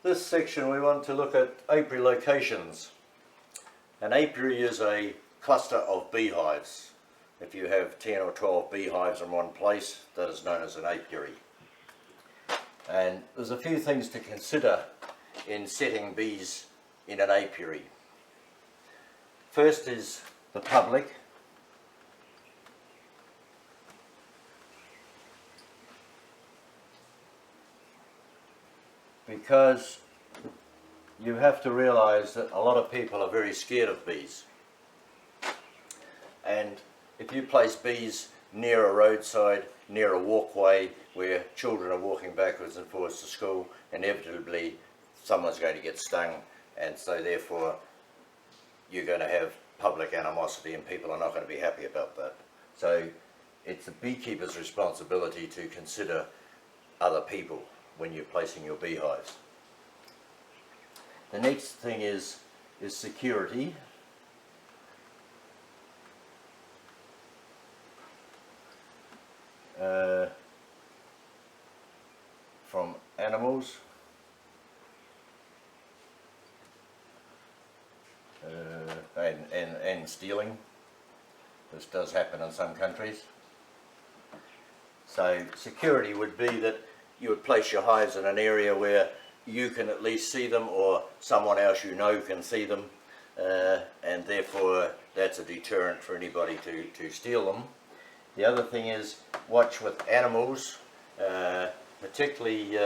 This section we want to look at apiary locations. An apiary is a cluster of beehives. If you have 10 or 12 beehives in one place, that is known as an apiary. And there's a few things to consider in setting bees in an apiary. First is the public. Because you have to realize that a lot of people are very scared of bees. And if you place bees near a roadside, near a walkway where children are walking backwards and forwards to school, inevitably someone's going to get stung, and so therefore you're going to have public animosity and people are not going to be happy about that. So it's the beekeeper's responsibility to consider other people when you're placing your beehives. The next thing is security. From animals, and stealing. This does happen in some countries. So security would be that you would place your hives in an area where you can at least see them, or someone else you know can see them, and therefore that's a deterrent for anybody to steal them. The other thing is watch with animals, particularly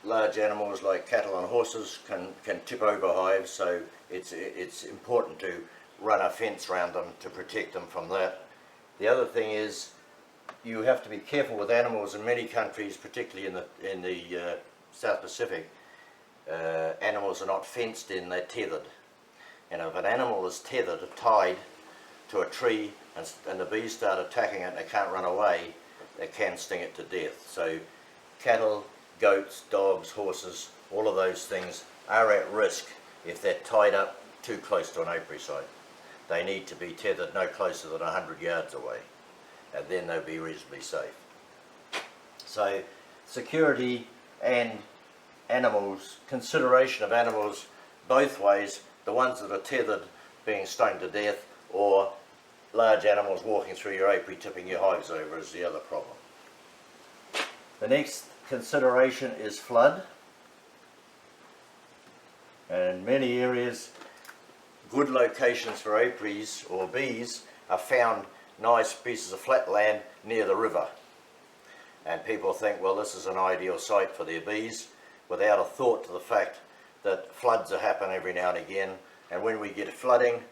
large animals like cattle and horses can tip over hives, so it's important to run a fence around them to protect them from that. The other thing is you have to be careful with animals in many countries, particularly in the South Pacific. Animals are not fenced in, they're tethered. And if an animal is tethered, tied to a tree, and the bees start attacking it and they can't run away, they can sting it to death. So cattle, goats, dogs, horses, all of those things are at risk if they're tied up too close to an apiary site. They need to be tethered no closer than 100 yards away, and then they'll be reasonably safe. So security and animals, consideration of animals both ways, the ones that are tethered being stung to death, or large animals walking through your apiary tipping your hives over is the other problem. The next consideration is flood. And in many areas, good locations for apiaries or bees are found nice pieces of flat land near the river. And people think, well, this is an ideal site for their bees, without a thought to the fact that floods happen every now and again, and when we get flooding,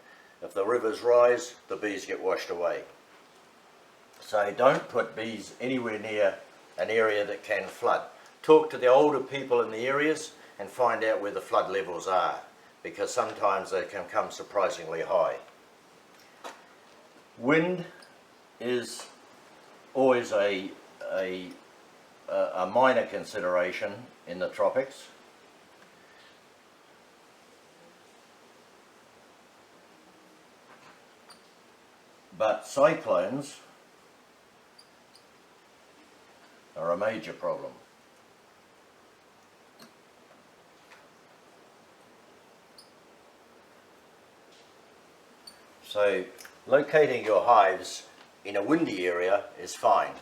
if the rivers rise, the bees get washed away. So don't put bees anywhere near an area that can flood. Talk to the older people in the areas and find out where the flood levels are, because sometimes they can come surprisingly high. Wind is always a minor consideration in the tropics. But cyclones are a major problem. So locating your hives in a windy area is fine,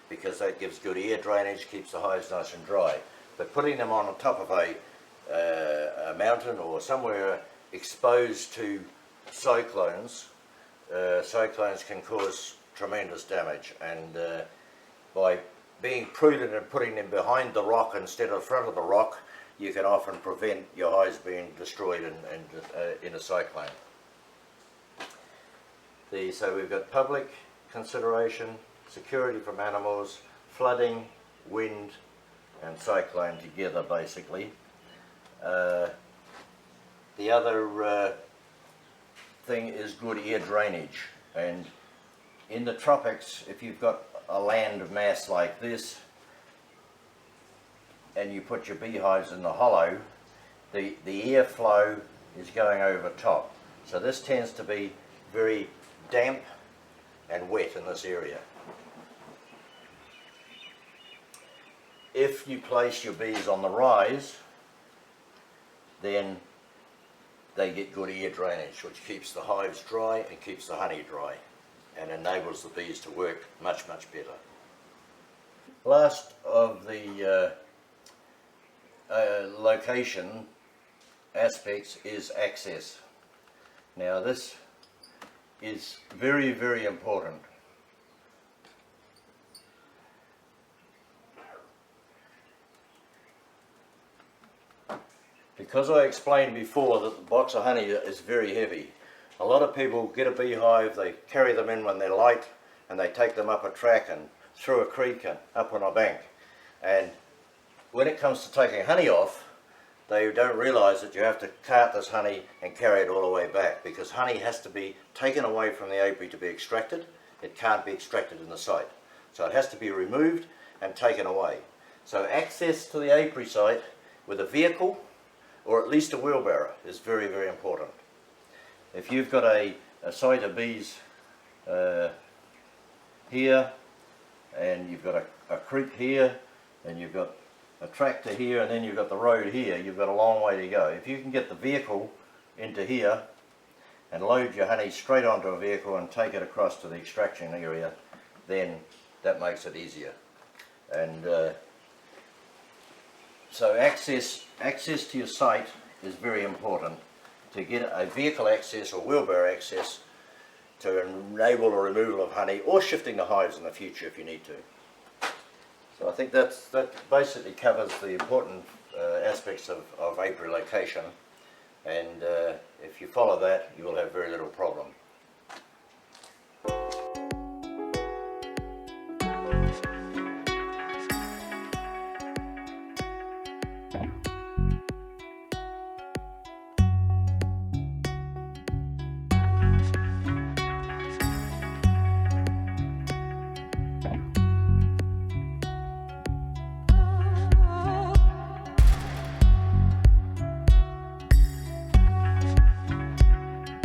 because that gives good air drainage, keeps the hives nice and dry. But putting them on top of a mountain or somewhere exposed to cyclones, cyclones can cause tremendous damage, and by being prudent and putting them behind the rock instead of front of the rock, you can often prevent your hives being destroyed in a cyclone. So we've got public consideration, security from animals, flooding, wind and cyclone together basically. The other thing is good air drainage, and in the tropics, if you've got a land mass like this and you put your beehives in the hollow, the airflow is going over top. So this tends to be very damp and wet in this area. if you place your bees on the rise, then they get good air drainage, which keeps the hives dry and keeps the honey dry and enables the bees to work much better. Last of the location aspects is access. Now this is very important. Because I explained before that the box of honey is very heavy, a lot of people get a beehive, they carry them in when they're light, and they take them up a track and through a creek and up on a bank. And when it comes to taking honey off, they don't realise that you have to cart this honey and carry it all the way back, because honey has to be taken away from the apiary to be extracted. It can't be extracted in the site. So it has to be removed and taken away. So access to the apiary site with a vehicle, or at least a wheelbarrow, is very important. If you've got a site of bees here, and you've got a creek here, and you've got a tractor here, and then you've got the road here, you've got a long way to go. If you can get the vehicle into here and load your honey straight onto a vehicle and take it across to the extraction area, then that makes it easier. And so access to your site is very important. To get a vehicle access or wheelbarrow access to enable the removal of honey, or shifting the hives in the future if you need to. So I think that basically covers the important aspects of apiary location, and if you follow that, you will have very little problem.